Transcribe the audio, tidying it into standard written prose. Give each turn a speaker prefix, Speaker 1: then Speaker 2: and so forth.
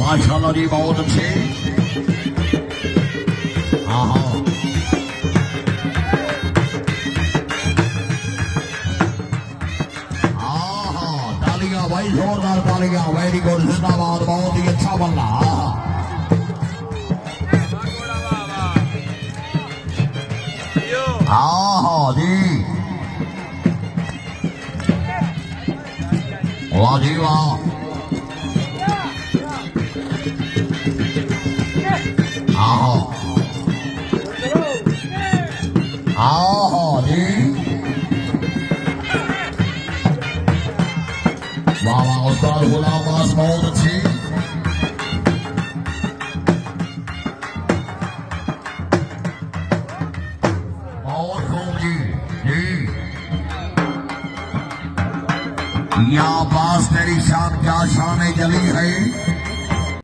Speaker 1: माशाल्लाह जी बहुत अच्छे। हाँ हाँ तालियां भाई, जोरदार तालियां। वेरी गुड, जिंदाबाद, बहुत ही अच्छा बन रहा। हाँ हाँ जी, वाह जी वाह। हाँ हाँ जी, वाह वाह, उस्ताद गुलाम बास बहुत अच्छी। बहुत खूब जी जी। यहाँ पास तेरी शान क्या शान जली है।